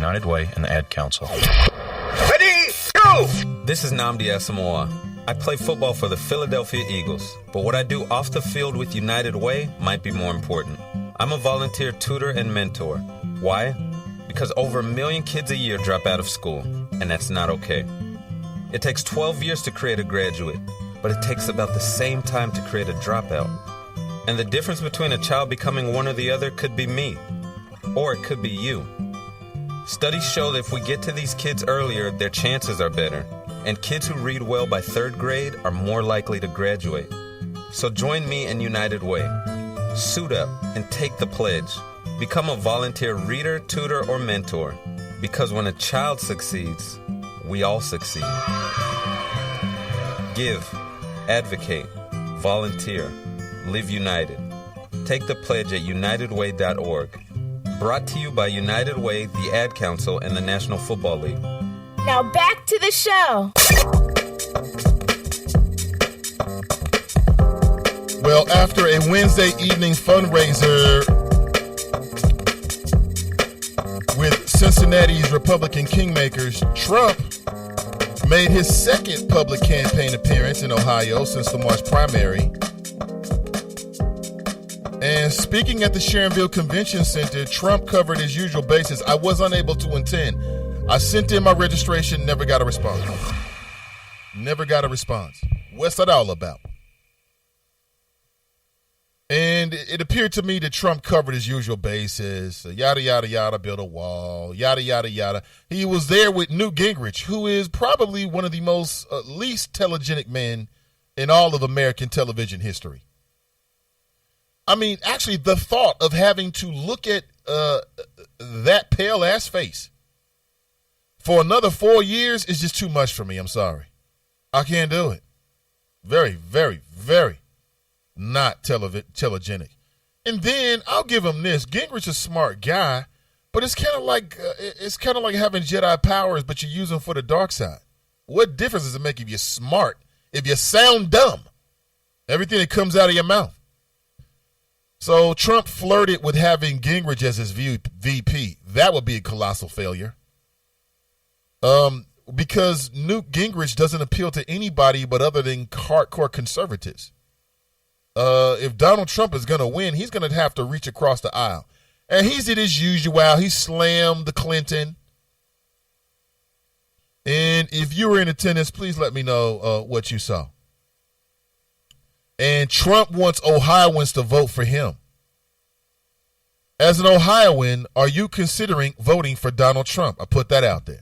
United Way and the Ad Council. Ready, go! This is Nnamdi Asamoah. I play football for the Philadelphia Eagles, but what I do off the field with United Way might be more important. I'm a volunteer tutor and mentor. Why? Because over 1 million kids a year drop out of school, and that's not okay. It takes 12 years to create a graduate, but it takes about the same time to create a dropout. And the difference between a child becoming one or the other could be me, or it could be you. Studies show that if we get to these kids earlier, their chances are better. And kids who read well by 3rd grade are more likely to graduate. So join me in United Way. Suit up and take the pledge. Become a volunteer reader, tutor, or mentor. Because when a child succeeds, we all succeed. Give, advocate, volunteer, live united. Take the pledge at unitedway.org. Brought to you by United Way, the Ad Council, and the National Football League. Now back to the show. Well, after a Wednesday evening fundraiser with Cincinnati's Republican Kingmakers, Trump made his second public campaign appearance in Ohio since the March primary. And speaking at the Sharonville Convention Center, Trump covered his usual bases. I was unable to attend. I sent in my registration, never got a response. Never got a response. What's that all about? And it appeared to me that Trump covered his usual bases, yada, yada, yada, build a wall, yada, yada, yada. He was there with Newt Gingrich, who is probably one of the most least telegenic men in all of American television history. I mean, actually, the thought of having to look at that pale-ass face for another 4 years is just too much for me. I'm sorry. I can't do it. Very, very, very not telegenic. And then I'll give him this. Gingrich's a smart guy, but it's kind of like having Jedi powers, but you use them for the dark side. What difference does it make if you're smart, if you sound dumb? Everything that comes out of your mouth. So Trump flirted with having Gingrich as his VP. That would be a colossal failure. Because Newt Gingrich doesn't appeal to anybody but other than hardcore conservatives. If Donald Trump is going to win, he's going to have to reach across the aisle. And he did his usual. He slammed the Clinton. And if you were in attendance, please let me know what you saw. And Trump wants Ohioans to vote for him. As an Ohioan, are you considering voting for Donald Trump? I put that out there.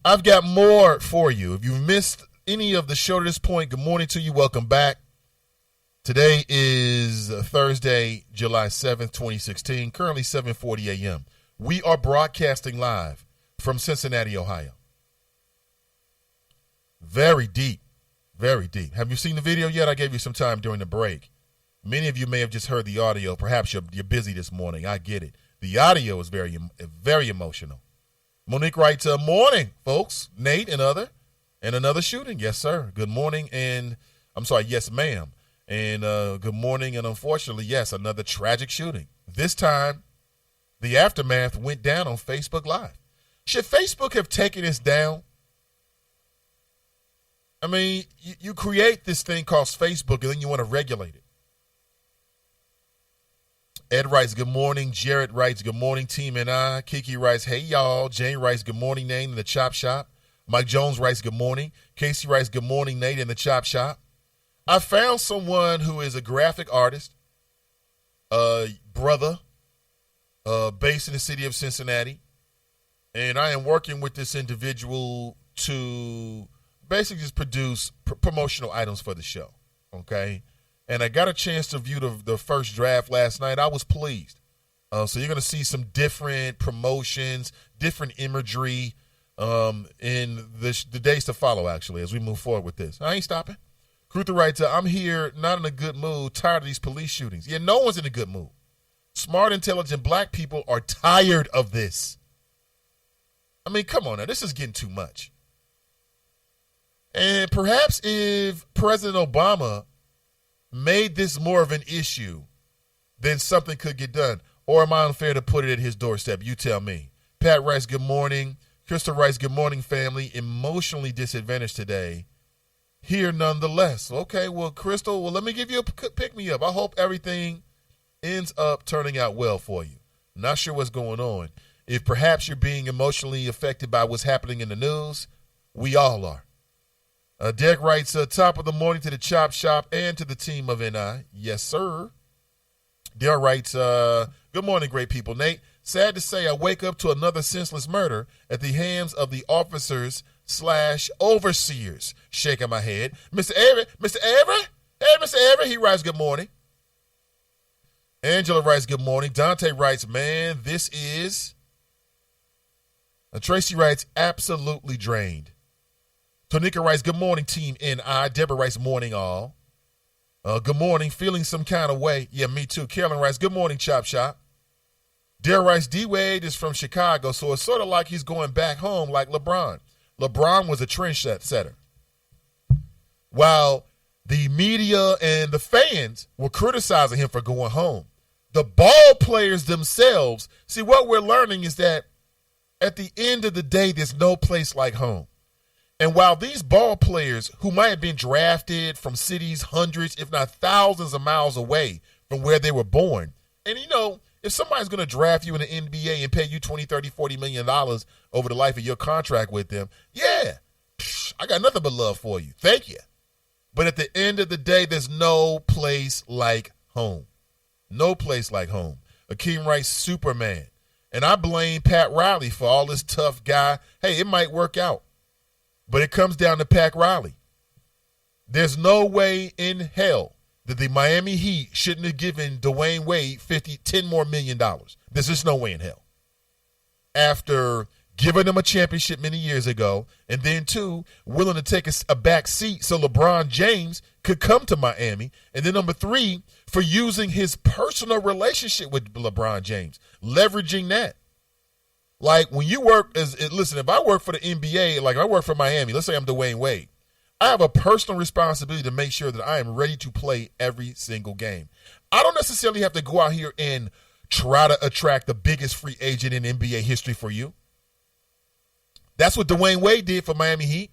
I've got more for you. If you've missed any of the show to this point, good morning to you. Welcome back. Today is Thursday, July 7th, 2016, currently 7:40 a.m. We are broadcasting live from Cincinnati, Ohio. Very deep, very deep. Have you seen the video yet? I gave you some time during the break. Many of you may have just heard the audio. Perhaps you're busy this morning. I get it. The audio is very, very emotional. Monique writes, morning, folks. Nate and another shooting. Yes, sir. Good morning. And I'm sorry. Yes, ma'am. And good morning. And unfortunately, yes, another tragic shooting. This time, the aftermath went down on Facebook Live. Should Facebook have taken this down? I mean, you create this thing called Facebook and then you want to regulate it. Ed writes, good morning. Jared writes, good morning, team and I. Kiki writes, hey, y'all. Jane writes, good morning, Nate in the Chop Shop. Mike Jones writes, good morning. Casey writes, good morning, Nate in the Chop Shop. I found someone who is a graphic artist, brother, based in the city of Cincinnati. And I am working with this individual to basically just produce promotional items for the show, okay? And I got a chance to view the first draft last night. I was pleased. So you're going to see some different promotions, different imagery in the days to follow, actually, as we move forward with this. I ain't stopping. Cruther writes, I'm here, not in a good mood, tired of these police shootings. Yeah, no one's in a good mood. Smart, intelligent black people are tired of this. I mean, come on now. This is getting too much. And perhaps if President Obama made this more of an issue, then something could get done. Or am I unfair to put it at his doorstep? You tell me. Pat writes, good morning. Crystal writes, good morning, family. Emotionally disadvantaged today. Here nonetheless. Okay, well, Crystal, let me give you a pick-me-up. I hope everything ends up turning out well for you. Not sure what's going on. If perhaps you're being emotionally affected by what's happening in the news, we all are. Derek writes, top of the morning to the Chop Shop and to the team of NI. Yes, sir. Derek writes, good morning, great people. Nate, sad to say I wake up to another senseless murder at the hands of the officers/overseers. Shaking my head. Mr. Avery, hey, Mr. Avery. He writes, good morning. Angela writes, good morning. Dante writes, man, this is. Tracy writes, absolutely drained. Tonika writes, good morning, team NI. Deborah writes, morning all. Good morning, feeling some kind of way. Yeah, me too. Carolyn writes, good morning, Chop Shop. Dare writes, D-Wade is from Chicago, so it's sort of like he's going back home like LeBron. LeBron was a trend setter. While the media and the fans were criticizing him for going home, the ball players themselves, see, what we're learning is that at the end of the day, there's no place like home. And while these ball players who might have been drafted from cities hundreds, if not thousands of miles away from where they were born, and if somebody's going to draft you in the NBA and pay you $20, $30, $40 million over the life of your contract with them, yeah, I got nothing but love for you. Thank you. But at the end of the day, there's no place like home. No place like home. Akeem writes, Superman. And I blame Pat Riley for all this tough guy. Hey, it might work out. But it comes down to Pat Riley. There's no way in hell that the Miami Heat shouldn't have given Dwayne Wade $10 more million. There's just no way in hell. After giving him a championship many years ago, and then, two, willing to take a back seat so LeBron James could come to Miami. And then, number three, for using his personal relationship with LeBron James, leveraging that. Like, when you work listen, if I work for the NBA, like I work for Miami, let's say I'm Dwayne Wade, I have a personal responsibility to make sure that I am ready to play every single game. I don't necessarily have to go out here and try to attract the biggest free agent in NBA history for you. That's what Dwayne Wade did for Miami Heat.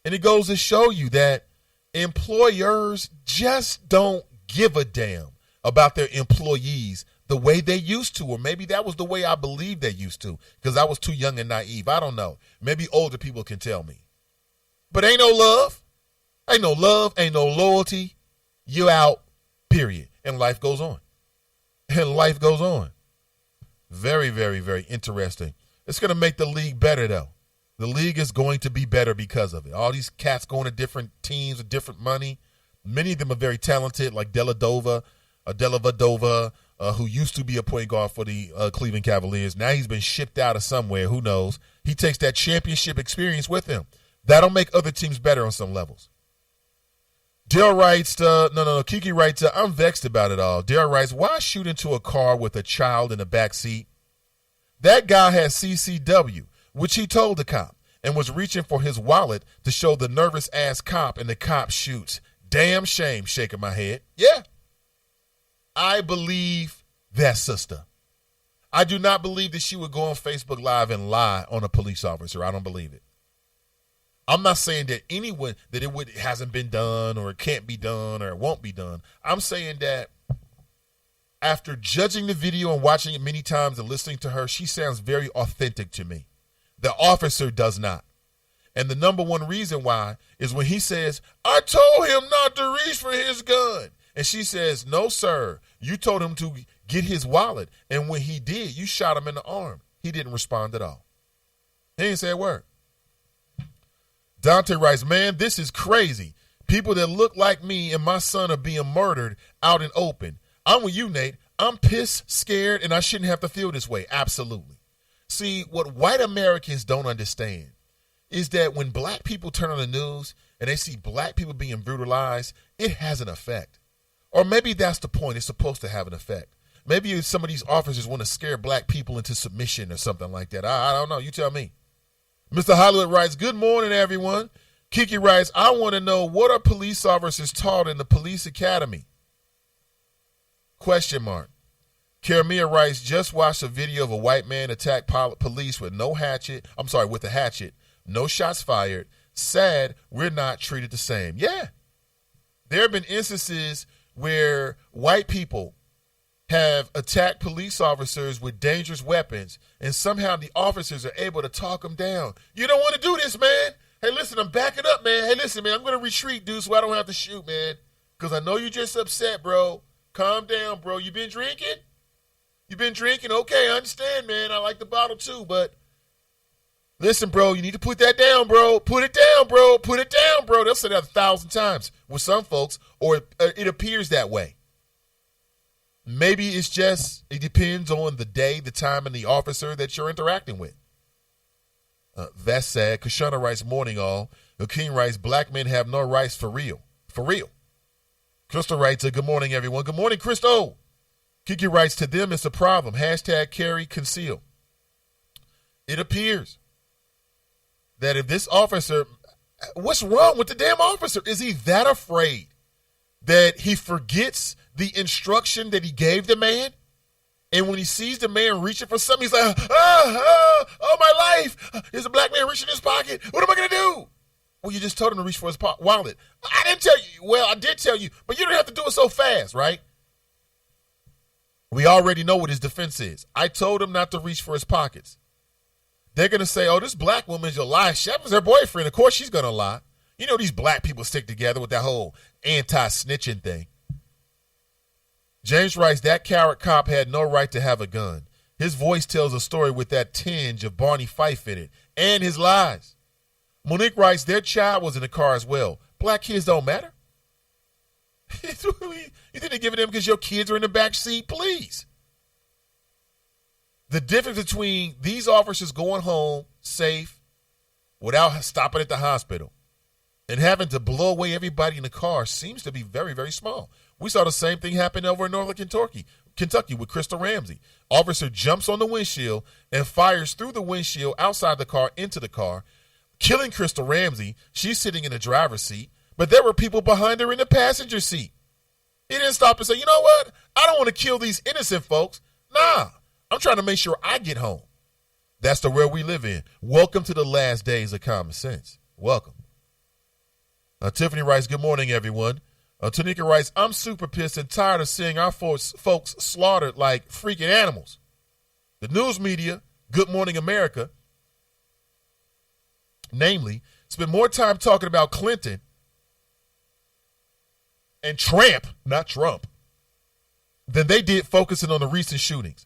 And it goes to show you that employers just don't give a damn about their employees the way they used to, or maybe that was the way I believed they used to, because I was too young and naive. I don't know. Maybe older people can tell me. But ain't no love. Ain't no love. Ain't no loyalty. You out, period. And life goes on. And life goes on. Very, very, very interesting. It's going to make the league better, though. The league is going to be better because of it. All these cats going to different teams with different money. Many of them are very talented, like Dellavedova, who used to be a point guard for the Cleveland Cavaliers. Now he's been shipped out of somewhere. Who knows? He takes that championship experience with him. That'll make other teams better on some levels. Dale writes, Kiki writes, I'm vexed about it all. Dale writes, why shoot into a car with a child in the back seat? That guy has CCW, which he told the cop, and was reaching for his wallet to show the nervous-ass cop, and the cop shoots. Damn shame, shaking my head. Yeah. I believe that sister. I do not believe that she would go on Facebook Live and lie on a police officer. I don't believe it. I'm not saying that it hasn't been done or it can't be done or it won't be done. I'm saying that after judging the video and watching it many times and listening to her, she sounds very authentic to me. The officer does not. And the number one reason why is when he says, I told him not to reach for his gun. And she says, no, sir, you told him to get his wallet. And when he did, you shot him in the arm. He didn't respond at all. He didn't say a word. Dante writes, man, this is crazy. People that look like me and my son are being murdered out in open. I'm with you, Nate. I'm pissed, scared, and I shouldn't have to feel this way. Absolutely. See, what white Americans don't understand is that when black people turn on the news and they see black people being brutalized, it has an effect. Or maybe that's the point. It's supposed to have an effect. Maybe some of these officers want to scare black people into submission or something like that. I don't know. You tell me. Mr. Hollywood writes, good morning, everyone. Kiki writes, I want to know, what are police officers taught in the police academy? Question mark. Karamia writes, just watched a video of a white man attack police with a hatchet, no shots fired. Sad, we're not treated the same. Yeah. There have been instances where white people have attacked police officers with dangerous weapons, and somehow the officers are able to talk them down. You don't want to do this, man. Hey, listen, I'm backing up, man. Hey, listen, man, I'm going to retreat, dude, so I don't have to shoot, man. Because I know you're just upset, bro. Calm down, bro. You been drinking? You been drinking? Okay, I understand, man. I like the bottle too, but listen, bro, you need to put that down, bro. Put it down, bro. Put it down, bro. They'll say that 1,000 times with some folks, or it appears that way. Maybe it depends on the day, the time, and the officer that you're interacting with. That's sad. Kashana writes, morning all. Akeem writes, black men have no rights for real. For real. Crystal writes, good morning, everyone. Good morning, Crystal. Kiki writes, to them it's a problem. Hashtag carry conceal. It appears that if this officer, what's wrong with the damn officer? Is he that afraid that he forgets the instruction that he gave the man? And when he sees the man reaching for something, he's like, oh, my life. There's a black man reaching in his pocket. What am I going to do? Well, you just told him to reach for his wallet. I didn't tell you. Well, I did tell you, but you don't have to do it so fast, right? We already know what his defense is. I told him not to reach for his pockets. They're going to say, oh, this black woman's a lie. Shep is her boyfriend. Of course she's going to lie. You know these black people stick together with that whole anti-snitching thing. James writes, that coward cop had no right to have a gun. His voice tells a story with that tinge of Barney Fife in it, and his lies. Monique writes, their child was in the car as well. Black kids don't matter. You think they give it them because your kids are in the back seat? Please. The difference between these officers going home safe without stopping at the hospital and having to blow away everybody in the car seems to be very, very small. We saw the same thing happen over in Northern Kentucky with Crystal Ramsey. Officer jumps on the windshield and fires through the windshield outside the car into the car, killing Crystal Ramsey. She's sitting in the driver's seat, but there were people behind her in the passenger seat. He didn't stop and say, you know what? I don't want to kill these innocent folks. Nah, I'm trying to make sure I get home. That's the world we live in. Welcome to the last days of common sense. Welcome. Tiffany writes, good morning, everyone. Tanika writes, I'm super pissed and tired of seeing our folks slaughtered like freaking animals. The news media, Good Morning America, namely, spend more time talking about Clinton and not Trump, than they did focusing on the recent shootings.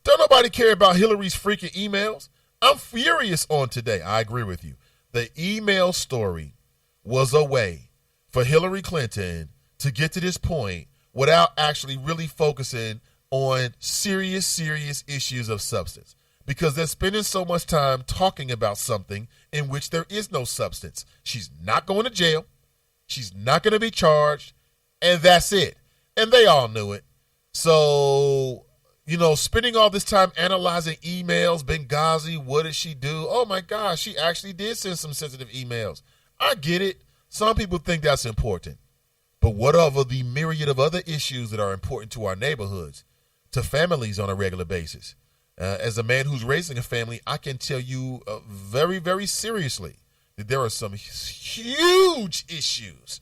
Don't nobody care about Hillary's freaking emails? I'm furious on today. I agree with you. The email story was a way for Hillary Clinton to get to this point without actually really focusing on serious issues of substance, because they're spending so much time talking about something in which there is no substance. She's not going to jail. She's not going to be charged, and that's it. And they all knew it. So, spending all this time analyzing emails, Benghazi, what did she do? Oh, my gosh, she actually did send some sensitive emails. I get it. Some people think that's important. But what of the myriad of other issues that are important to our neighborhoods, to families on a regular basis? As a man who's raising a family, I can tell you very, very seriously that there are some huge issues,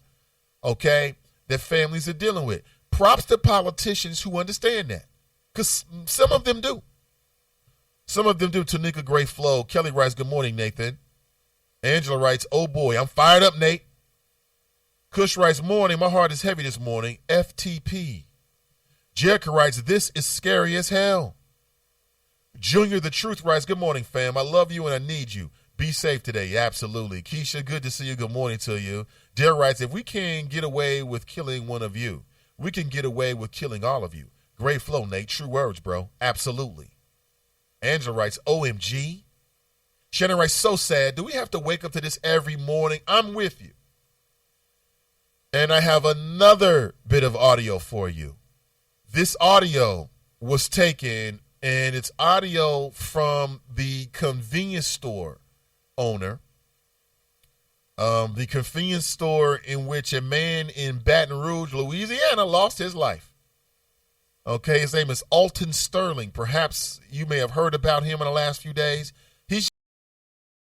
okay, that families are dealing with. Props to politicians who understand that, because some of them do. Some of them do. Tanika Gray Flow. Kelly writes, good morning, Nathan. Angela writes, oh, boy, I'm fired up, Nate. Kush writes, morning, my heart is heavy this morning. FTP. Jerica writes, this is scary as hell. Junior the Truth writes, good morning, fam. I love you and I need you. Be safe today. Absolutely. Keisha, good to see you. Good morning to you. Dare writes, if we can get away with killing one of you, we can get away with killing all of you. Great flow, Nate. True words, bro. Absolutely. Angela writes, OMG. Shannon writes, so sad. Do we have to wake up to this every morning? I'm with you. And I have another bit of audio for you. This audio was taken, and it's audio from the convenience store owner. The convenience store in which a man in Baton Rouge, Louisiana, lost his life. Okay, his name is Alton Sterling. Perhaps you may have heard about him in the last few days.